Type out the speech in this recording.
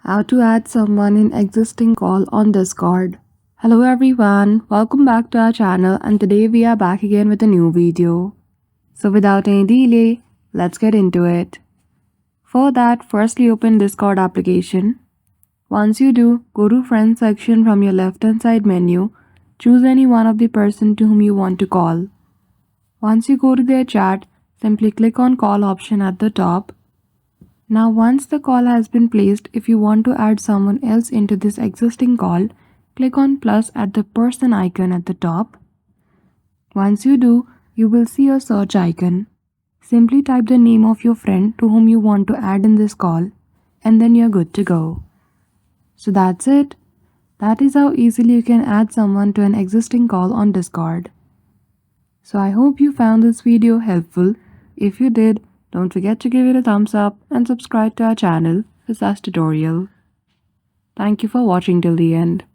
How to add someone in existing call on Discord. Hello everyone, welcome back to our channel and today we are back again with a new video. So without any delay, let's get into it. For that, firstly open Discord application. Once you do, go to Friends section from your left hand side menu. Choose any one of the person to whom you want to call. Once you go to their chat, simply click on Call option at the top. Now once the call has been placed, if you want to add someone else into this existing call, click on plus at the person icon at the top. Once you do, you will see a search icon. Simply type the name of your friend to whom you want to add in this call and then you're good to go. So that's it. That is how easily you can add someone to an existing call on Discord. So I hope you found this video helpful. If you did, don't forget to give it a thumbs up and subscribe to our channel for such tutorial. Thank you for watching till the end.